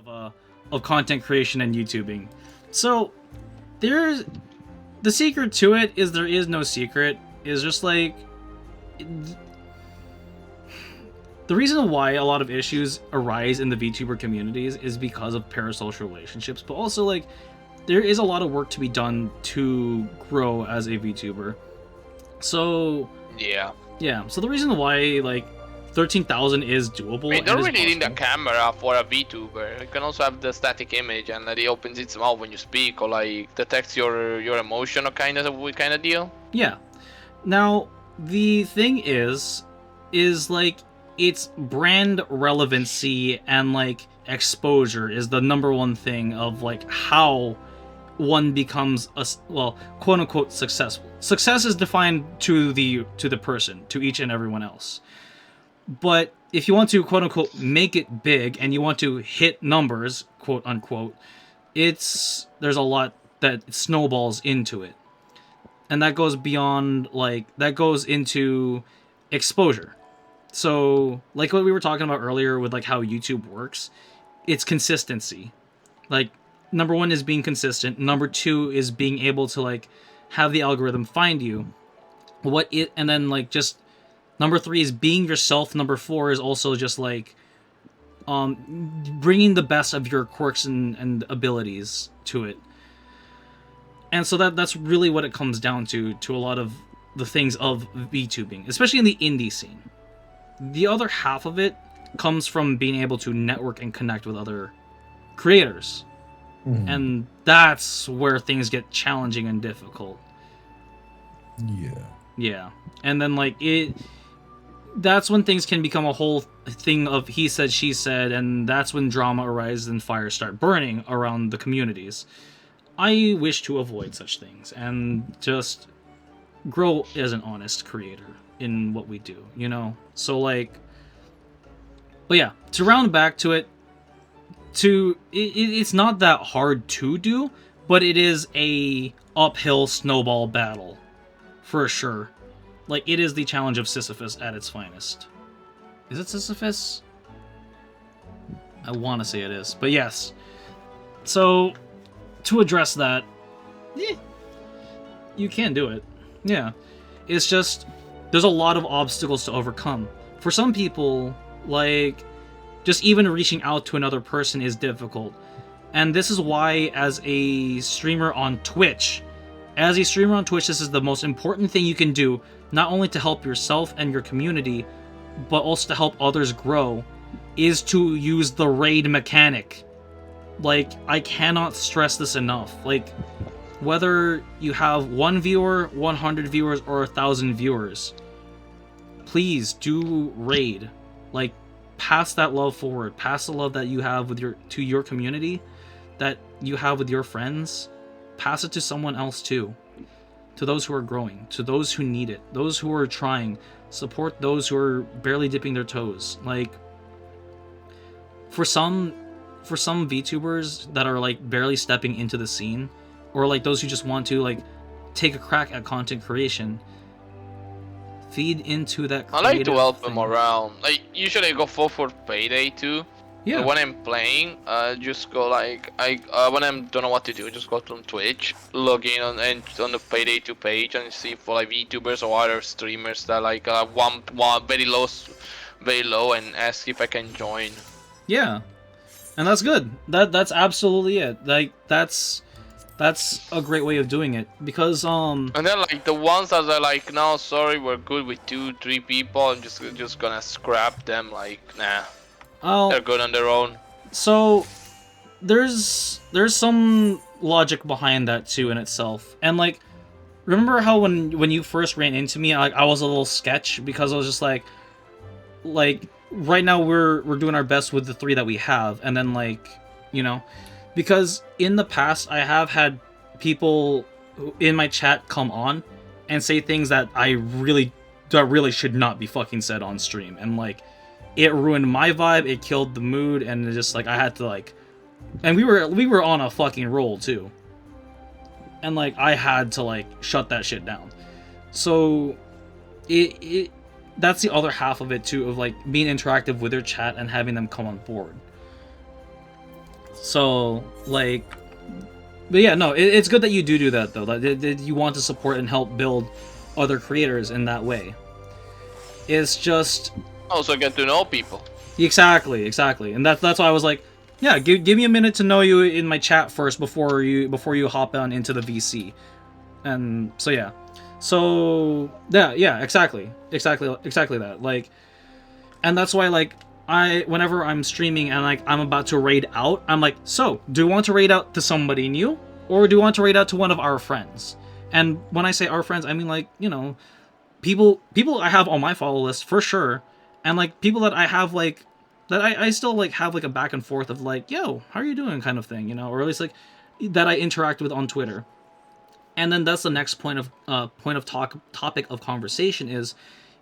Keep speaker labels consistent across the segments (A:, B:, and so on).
A: of content creation and YouTubing. So there's the secret to it is there is no secret. Is just like the reason why a lot of issues arise in the VTuber communities is because of parasocial relationships, but also like there is a lot of work to be done to grow as a VTuber. So yeah. So the reason why like 13,000 is doable.
B: I don't really need a camera for a VTuber. You can also have the static image and it opens its mouth when you speak, or like detects your emotion, or kind of deal.
A: Yeah. Now the thing is like its brand relevancy and like exposure is the number one thing of like how one becomes a quote unquote successful. Success is defined to the person, to each and everyone else. But if you want to quote unquote make it big and you want to hit numbers, quote unquote, there's a lot that snowballs into it. And that goes beyond that goes into exposure. So, like what we were talking about earlier with like how YouTube works, it's consistency. Like number one is being consistent. Number two is being able to like have the algorithm find you. And then like just number three is being yourself. Number four is also just like bringing the best of your quirks and abilities to it. And so that's really what it comes down to a lot of the things of VTubing, especially in the indie scene. The other half of it comes from being able to network and connect with other creators. Mm-hmm. And that's where things get challenging and difficult. Yeah. And then like that's when things can become a whole thing of he said, she said, and that's when drama arises and fires start burning around the communities. I wish to avoid such things and just grow as an honest creator in what we do, you know? So like, but yeah, to round back to it, it's not that hard to do, but it is a uphill snowball battle for sure. Like, it is the challenge of Sisyphus at its finest. Is it Sisyphus? I want to say it is, but yes. So to address that, you can do it. Yeah. It's just, there's a lot of obstacles to overcome. For some people, like, just even reaching out to another person is difficult. And this is why, as a streamer on Twitch, this is the most important thing you can do, not only to help yourself and your community, but also to help others grow, is to use the raid mechanic. Like, I cannot stress this enough. Like, whether you have 1 viewer, 100 viewers, or 1,000 viewers, please do raid. Like, pass that love forward. Pass the love that you have to your community, that you have with your friends. Pass it to someone else too. To those who are growing, to those who need it, those who are trying. Support those who are barely dipping their toes. Like, for some VTubers that are like barely stepping into the scene, or like those who just want to like take a crack at content creation, feed into that.
B: I like to help them around. Like, usually I go for Payday too.
A: Yeah.
B: But when I'm playing, just go like when I don't know what to do, just go to Twitch, log in on the Payday 2 page and see for like VTubers or other streamers that like one very low, and ask if I can join.
A: Yeah, and that's good. That's absolutely it. Like that's a great way of doing it, because
B: And then like the ones that are like, no, sorry, we're good with 2-3 people, I'm just gonna scrap them. Like, nah. They're good on their own.
A: So there's some logic behind that too in itself. And like, remember how when you first ran into me, I was a little sketch because I was just like right now we're doing our best with the 3 that we have, and then like, you know, because in the past I have had people in my chat come on and say things that really should not be fucking said on stream, and like, it ruined my vibe, it killed the mood, and just like I had to like, and we were on a fucking roll too, and like I had to like shut that shit down. So that's the other half of it too, of like being interactive with their chat and having them come on board. So like, but yeah, no, it's good that you do that though. That you want to support and help build other creators in that way. It's just
B: Also get to know people.
A: exactly, and that's why I was like, yeah, give me a minute to know you in my chat first before you hop on into the VC, and so yeah, exactly that, like, and that's why like whenever I'm streaming and like I'm about to raid out, I'm like, so do you want to raid out to somebody new or do you want to raid out to one of our friends? And when I say our friends, I mean like, you know, people I have on my follow list for sure, and like people that I have like that I still like have like a back and forth of like, yo, how are you doing kind of thing, you know, or at least like that I interact with on Twitter. And then that's the next topic of conversation is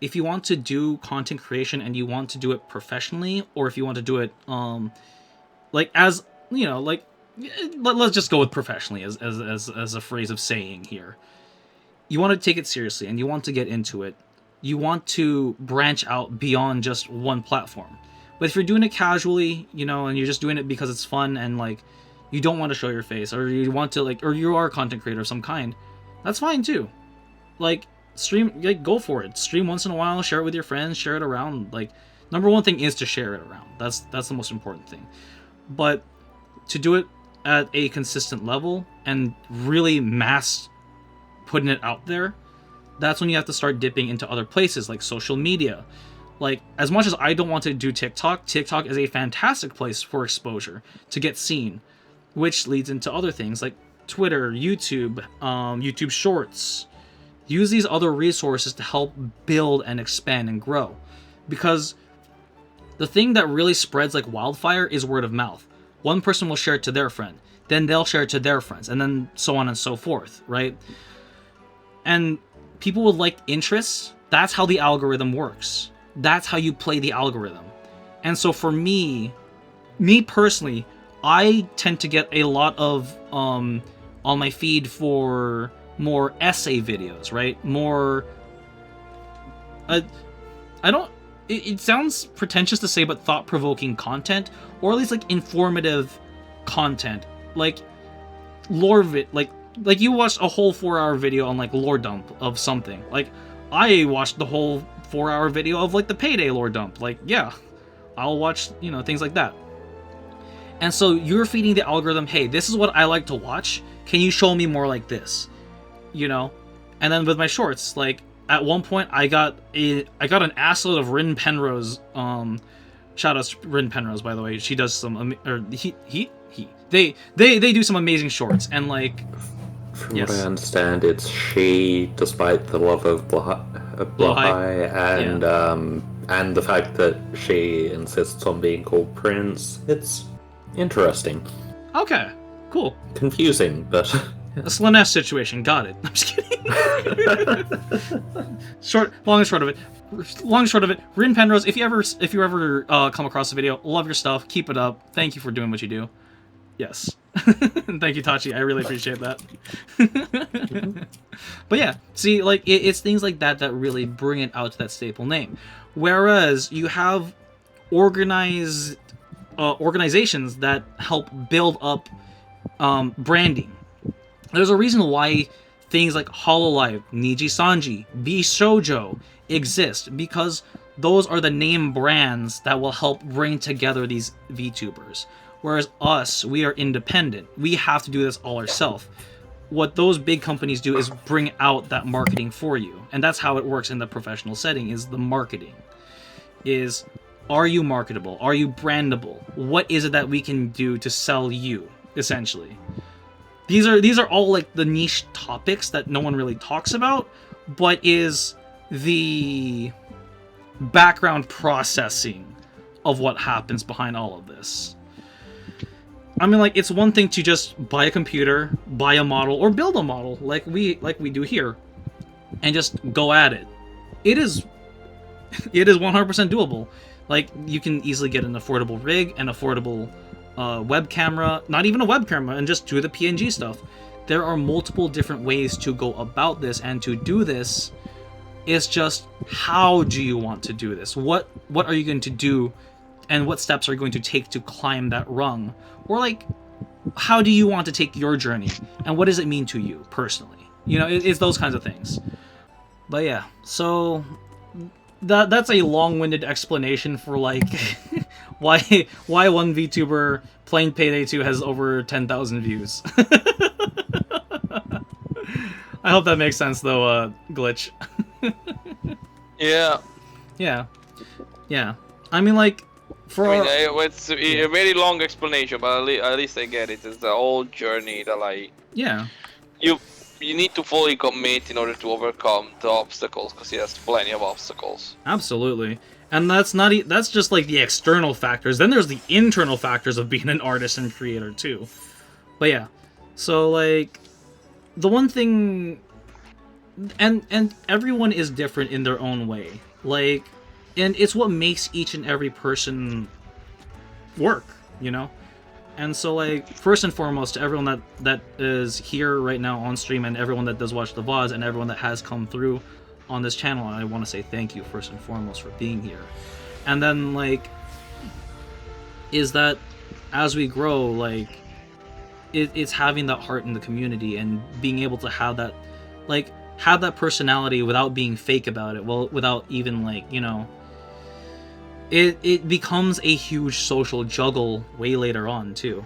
A: if you want to do content creation and you want to do it professionally, or if you want to do it like as you know, like let's just go with professionally as a phrase of saying here. You want to take it seriously and you want to get into it. You want to branch out beyond just one platform. But if you're doing it casually, you know, and you're just doing it because it's fun and like you don't want to show your face, or you want to like, or you are a content creator of some kind, that's fine too. Like stream, like go for it. Stream once in a while, share it with your friends, share it around. Like number one thing is to share it around. That's the most important thing. But to do it at a consistent level and really mass putting it out there, that's when you have to start dipping into other places like social media. Like, as much as I don't want to do TikTok is a fantastic place for exposure, to get seen, which leads into other things like Twitter, YouTube, YouTube Shorts. Use these other resources to help build and expand and grow. Because the thing that really spreads like wildfire is word of mouth. One person will share it to their friend, then they'll share it to their friends, and then so on and so forth, right? And people with like interests, that's how the algorithm works. That's how you play the algorithm. And so for me personally, I tend to get a lot of on my feed for more essay videos, right? More I don't it sounds pretentious to say, but thought-provoking content, or at least like informative content, like lore like you watched a whole 4-hour video on like lore dump of something. Like I watched the whole 4-hour video of like the PAYDAY lore dump. Like, yeah, I'll watch, you know, things like that. And so you're feeding the algorithm, hey, this is what I like to watch. Can you show me more like this? You know? And then with my shorts, like at one point I got an assload of Rin Penrose. Shout out to Rin Penrose, by the way. She does some they do some amazing shorts, and like
C: from what I understand, it's she, despite the love of Blahai and the fact that she insists on being called Prince. It's interesting.
A: Okay, cool.
C: Confusing, but
A: a Slanesh situation. Got it. I'm just kidding. Long and short of it. Rin Penrose, if you ever come across the video, love your stuff. Keep it up. Thank you for doing what you do. Yes. Thank you, Tachi. I really appreciate that. But yeah, see, like it's things like that that really bring it out to that staple name. Whereas you have organizations that help build up branding. There's a reason why things like Hololive, Niji Sanji, B Shoujo exist, because those are the name brands that will help bring together these VTubers. Whereas us, we are independent. We have to do this all ourselves. What those big companies do is bring out that marketing for you. And that's how it works in the professional setting, is the marketing. Is, are you marketable? Are you brandable? What is it that we can do to sell you, essentially? These are all like the niche topics that no one really talks about, but is the background processing of what happens behind all of this. I mean, like, it's one thing to just buy a computer, buy a model, or build a model like we do here, and just go at it. It is 100% doable. Like, you can easily get an affordable rig, an affordable web camera, not even a web camera, and just do the PNG stuff. There are multiple different ways to go about this and to do this. It's just, how do you want to do this? What are you going to do and what steps are you going to take to climb that rung, or like how do you want to take your journey, and what does it mean to you personally? You know, it's those kinds of things. But yeah, so that's a long-winded explanation for like why one VTuber playing Payday 2 has over 10,000 views. I hope that makes sense though, Glitch.
B: Yeah.
A: Yeah. I mean, like, for
B: I mean, it's a very long explanation, but at least I get it. It's the whole journey that like you need to fully commit in order to overcome the obstacles, because he has plenty of obstacles.
A: Absolutely. And that's not that's just like the external factors. Then there's the internal factors of being an artist and creator too. But yeah. So like the one thing, and everyone is different in their own way. Like, and it's what makes each and every person work, you know? And so, like, first and foremost, to everyone that is here right now on stream, and everyone that does watch the VODs, and everyone that has come through on this channel, I want to say thank you, first and foremost, for being here. And then, like, is that as we grow, like, it's having that heart in the community, and being able to have that, like, have that personality without being fake about it, well, without even, like, you know, it becomes a huge social juggle way later on too,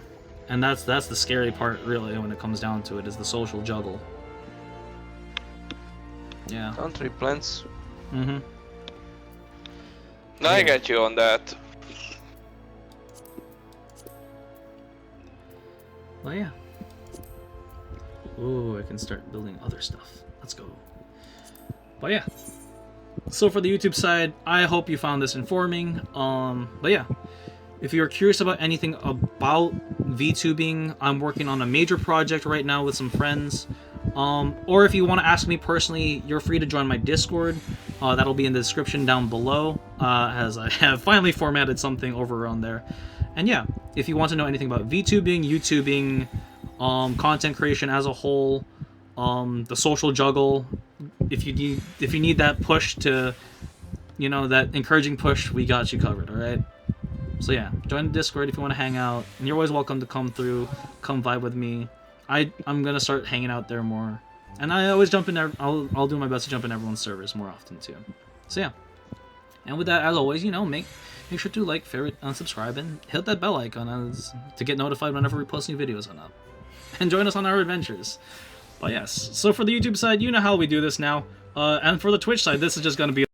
A: and that's the scary part really when it comes down to it, is the social juggle. Yeah.
B: Country plans.
A: Mm-hmm.
B: No, I get you on that.
A: Well, yeah. Ooh, I can start building other stuff. Let's go. But yeah. So for the YouTube side, I hope you found this informing. But yeah, if you're curious about anything about VTubing, I'm working on a major project right now with some friends. Or if you want to ask me personally, you're free to join my Discord. That'll be in the description down below, as I have finally formatted something over on there. And yeah, if you want to know anything about VTubing, YouTubing, content creation as a whole, the social juggle, if you need that push to, you know, that encouraging push, we got you covered. All right. So yeah, join the Discord if you want to hang out, and you're always welcome to come through, come vibe with me. I'm gonna start hanging out there more, and I always jump in. I'll do my best to jump in everyone's servers more often too. So yeah, and with that, as always, you know, make sure to like, favorite, and subscribe, and hit that bell icon to get notified whenever we post new videos on up, and join us on our adventures. But yes, so for the YouTube side, you know how we do this now, and for the Twitch side, this is just gonna be